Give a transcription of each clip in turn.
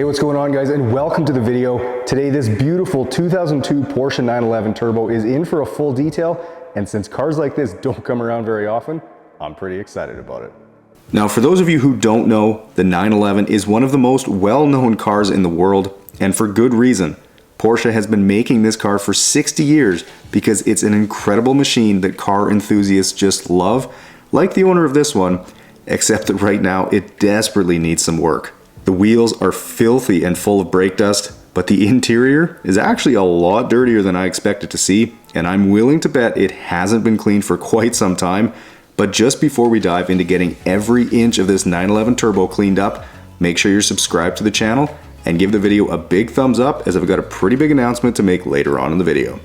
what's going on, guys, and welcome to the video. Today, this beautiful 2002 Porsche 911 Turbo is in for a full detail, and since cars like this don't come around very often, I'm pretty excited about it. Now, for those of you who don't know, the 911 is one of the most well-known cars in the world, and for good reason. Porsche has been making this car for 60 years because it's an incredible machine that car enthusiasts just love, like the owner of this one, except that right now it desperately needs some work. The wheels are filthy and full of brake dust, but the interior is actually a lot dirtier than I expected to see, and I'm willing to bet it hasn't been cleaned for quite some time. But just before we dive into getting every inch of this 911 Turbo cleaned up, make sure you're subscribed to the channel and give the video a big thumbs up, as I've got a pretty big announcement to make later on in the video.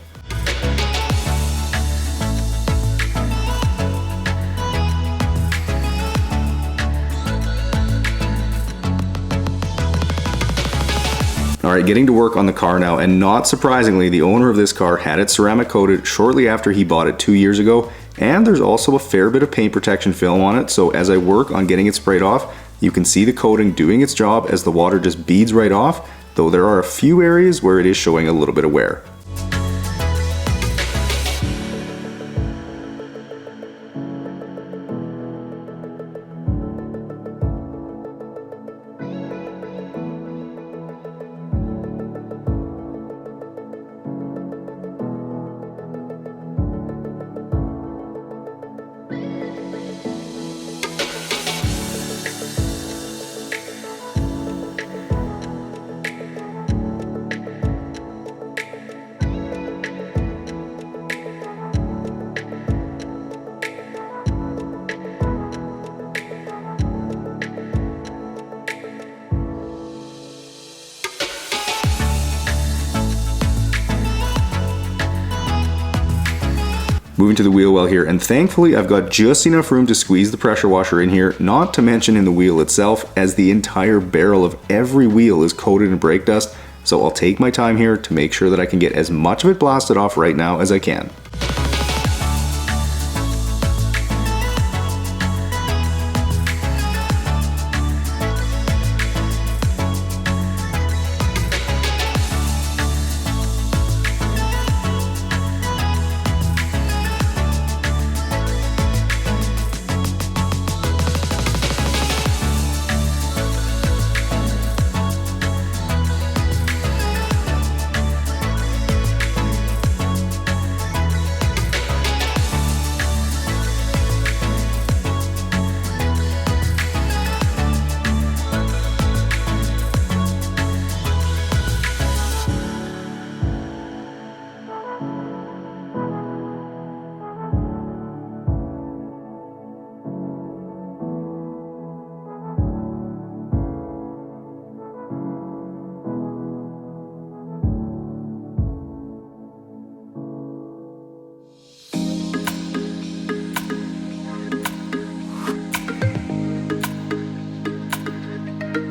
Alright, getting to work on the car now, and not surprisingly, the owner of this car had it ceramic coated shortly after he bought it 2 years ago, and there's also a fair bit of paint protection film on it, so as I work on getting it sprayed off, you can see the coating doing its job as the water just beads right off, though there are a few areas where it is showing a little bit of wear. Moving to the wheel well here, and thankfully I've got just enough room to squeeze the pressure washer in here, not to mention in the wheel itself, as the entire barrel of every wheel is coated in brake dust, so I'll take my time here to make sure that I can get as much of it blasted off right now as I can.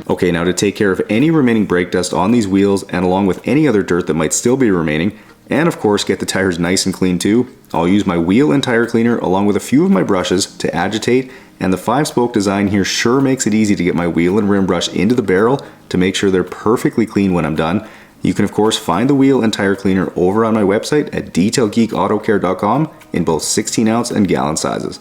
Okay, now to take care of any remaining brake dust on these wheels, and along with any other dirt that might still be remaining, and of course get the tires nice and clean too, I'll use my wheel and tire cleaner along with a few of my brushes to agitate, and the 5-spoke design here sure makes it easy to get my wheel and rim brush into the barrel to make sure they're perfectly clean when I'm done. You can of course find the wheel and tire cleaner over on my website at detailgeekautocare.com in both 16 ounce and gallon sizes.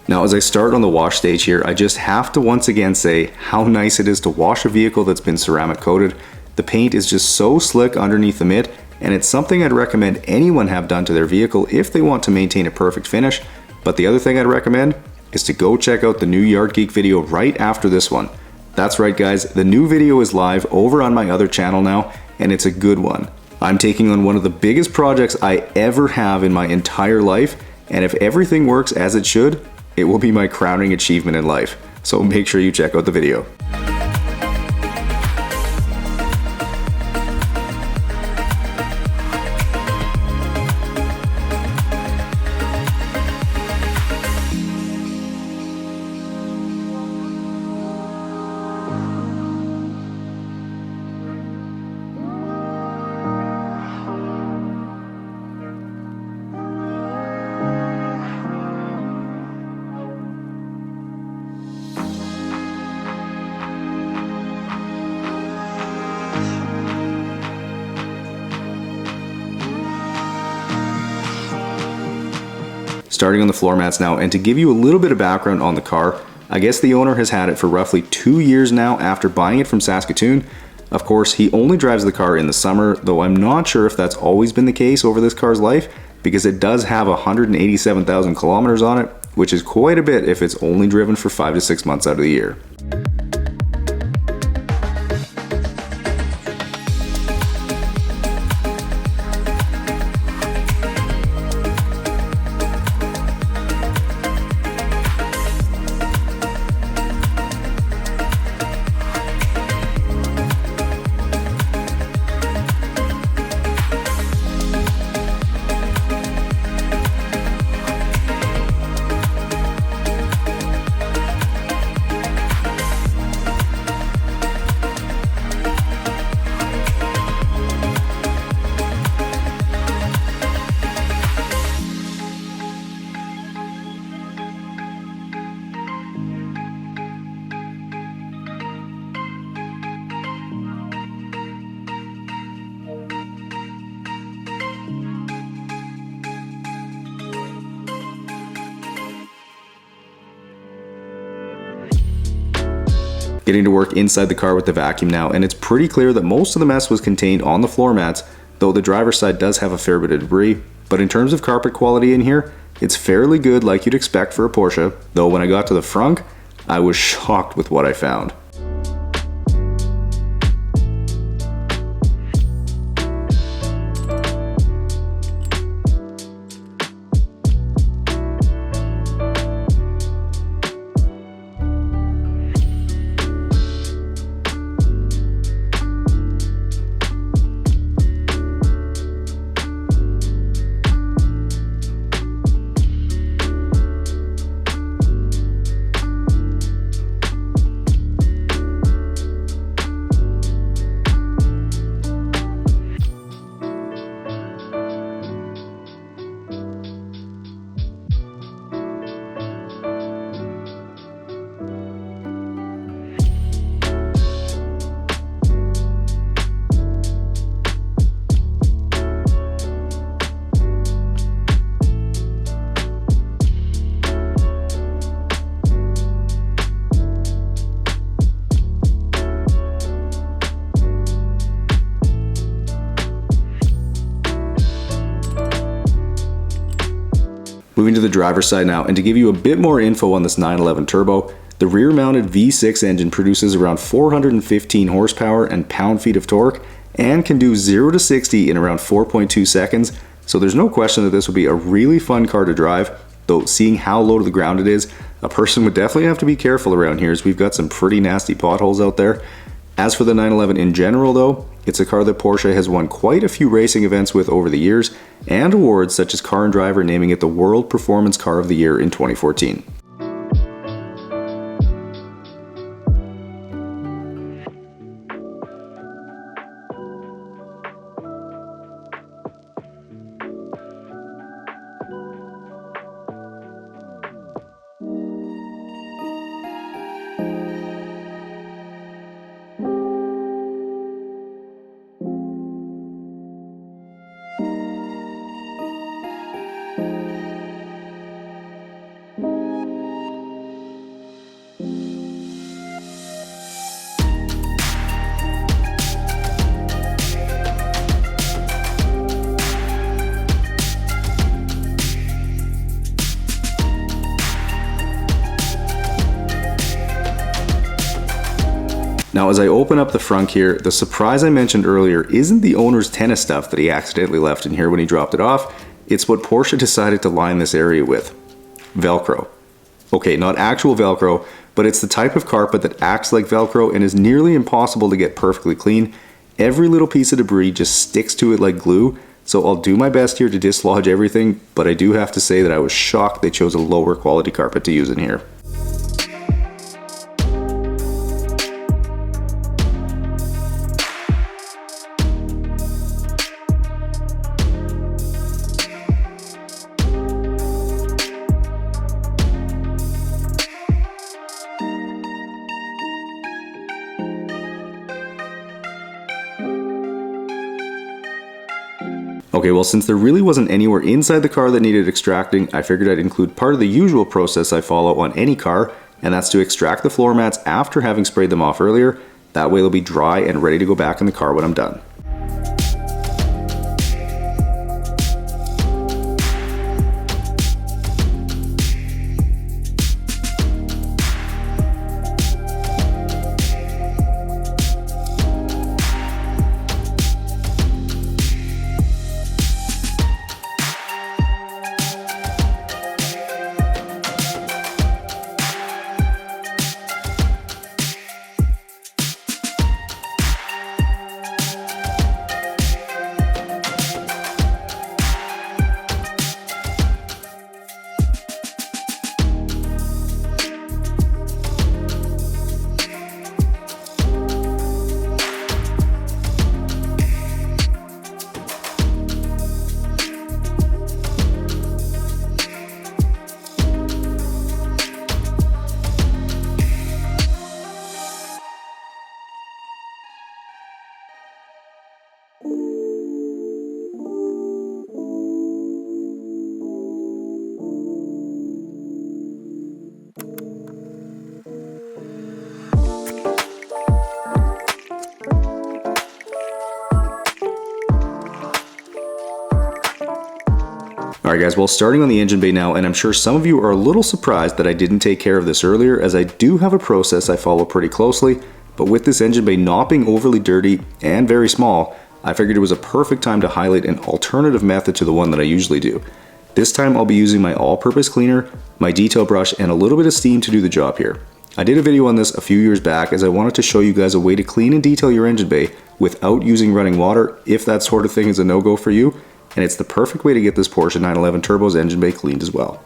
Now, as I start on the wash stage here, I just have to once again say how nice it is to wash a vehicle that's been ceramic coated. The paint is just so slick underneath the mitt, and it's something I'd recommend anyone have done to their vehicle if they want to maintain a perfect finish. But the other thing I'd recommend is to go check out the new Yard Geek video right after this one. That's right guys, the new video is live over on my other channel now, and it's a good one. I'm taking on one of the biggest projects I ever have in my entire life, and if everything works as it should, it will be my crowning achievement in life. So make sure you check out the video. Starting on the floor mats now, and to give you a little bit of background on the car, I guess the owner has had it for roughly 2 years now after buying it from Saskatoon. Of course, he only drives the car in the summer, though I'm not sure if that's always been the case over this car's life, because it does have 187,000 kilometers on it, which is quite a bit if it's only driven for 5 to 6 months out of the year. Getting to work inside the car with the vacuum now, and it's pretty clear that most of the mess was contained on the floor mats, though the driver's side does have a fair bit of debris. But in terms of carpet quality in here, it's fairly good like you'd expect for a Porsche, though when I got to the front, I was shocked with what I found. Moving to the driver's side now, and to give you a bit more info on this 911 Turbo, the rear-mounted V6 engine produces around 415 horsepower and pound-feet of torque, and can do 0 to 60 in around 4.2 seconds, so there's no question that this would be a really fun car to drive, though seeing how low to the ground it is, a person would definitely have to be careful around here as we've got some pretty nasty potholes out there. As for the 911 in general though, it's a car that Porsche has won quite a few racing events with over the years, and awards such as Car and Driver naming it the World Performance Car of the Year in 2014. Now as I open up the frunk here, the surprise I mentioned earlier isn't the owner's tennis stuff that he accidentally left in here when he dropped it off, it's what Porsche decided to line this area with. Velcro. Okay, not actual Velcro, but it's the type of carpet that acts like Velcro and is nearly impossible to get perfectly clean. Every little piece of debris just sticks to it like glue, so I'll do my best here to dislodge everything, but I do have to say that I was shocked they chose a lower quality carpet to use in here. Okay, well, since there really wasn't anywhere inside the car that needed extracting, I figured I'd include part of the usual process I follow on any car, and that's to extract the floor mats after having sprayed them off earlier. That way they'll be dry and ready to go back in the car when I'm done. Alright guys, well, starting on the engine bay now, and I'm sure some of you are a little surprised that I didn't take care of this earlier, as I do have a process I follow pretty closely, but with this engine bay not being overly dirty and very small, I figured it was a perfect time to highlight an alternative method to the one that I usually do. This time I'll be using my all-purpose cleaner, my detail brush, and a little bit of steam to do the job here. I did a video on this a few years back as I wanted to show you guys a way to clean and detail your engine bay without using running water, if that sort of thing is a no-go for you, and it's the perfect way to get this Porsche 911 Turbo's engine bay cleaned as well.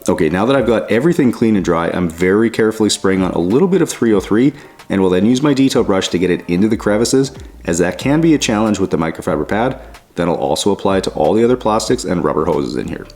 Okay, now that I've got everything clean and dry, I'm very carefully spraying on a little bit of 303 and will then use my detail brush to get it into the crevices, as that can be a challenge with the microfiber pad. Then I'll also apply it to all the other plastics and rubber hoses in here.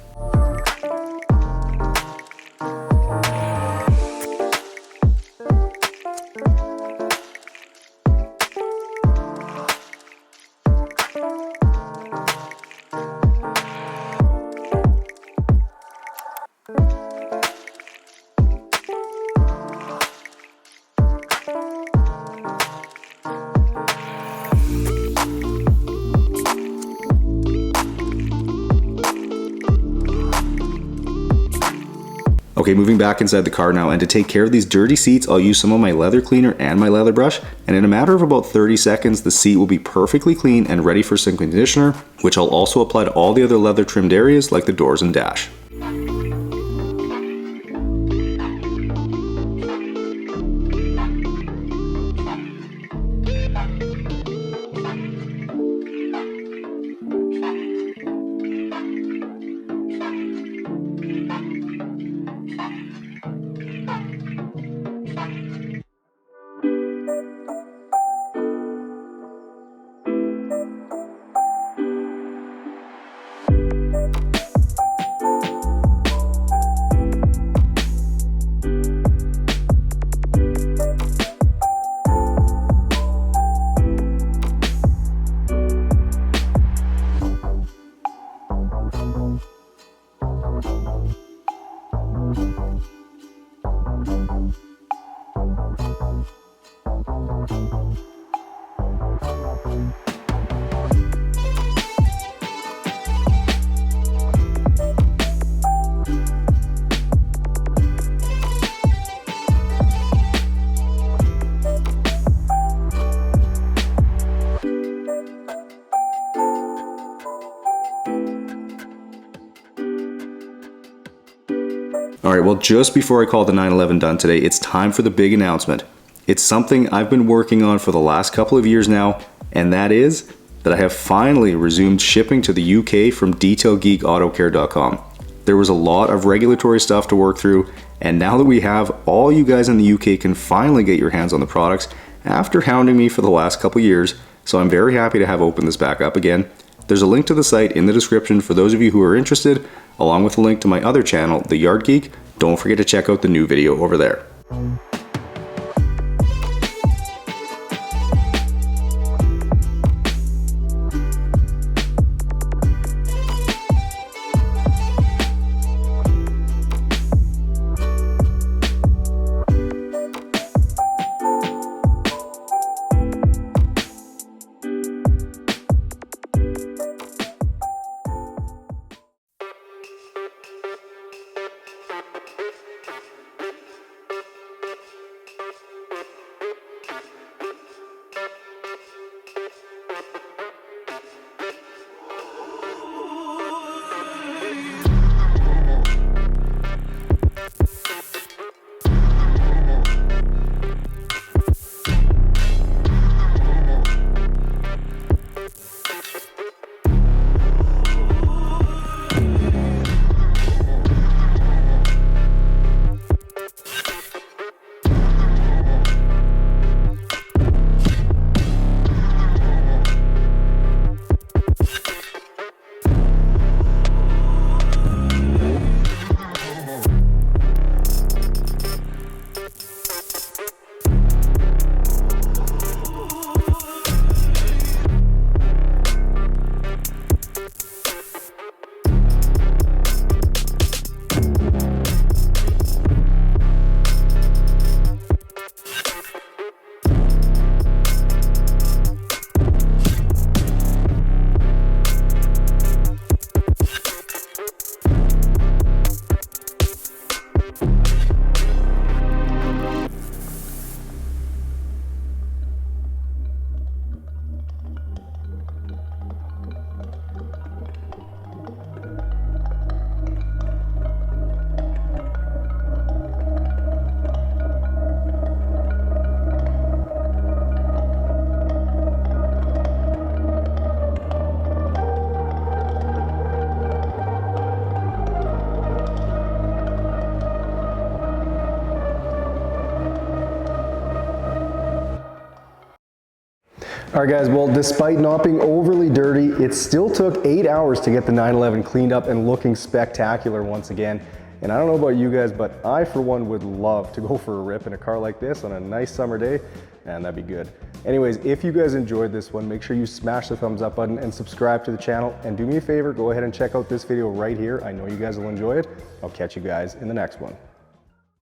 Okay, moving back inside the car now, and to take care of these dirty seats, I'll use some of my leather cleaner and my leather brush, and in a matter of about 30 seconds, the seat will be perfectly clean and ready for some conditioner, which I'll also apply to all the other leather trimmed areas like the doors and dash. All right, well, just before I call the 911 done today, it's time for the big announcement. It's something I've been working on for the last couple of years now, and that is that I have finally resumed shipping to the UK from detailgeekautocare.com. There was a lot of regulatory stuff to work through, and now that we have, all you guys in the UK can finally get your hands on the products after hounding me for the last couple years, so I'm very happy to have opened this back up again. There's a link to the site in the description for those of you who are interested, along with a link to my other channel, The Yard Geek. Don't forget to check out the new video over there. All right guys, well, despite not being overly dirty, it still took 8 hours to get the 911 cleaned up and looking spectacular once again. And I don't know about you guys, but I for one would love to go for a rip in a car like this on a nice summer day, and that'd be good. Anyways, if you guys enjoyed this one, make sure you smash the thumbs up button and subscribe to the channel. And do me a favor, go ahead and check out this video right here. I know you guys will enjoy it. I'll catch you guys in the next one.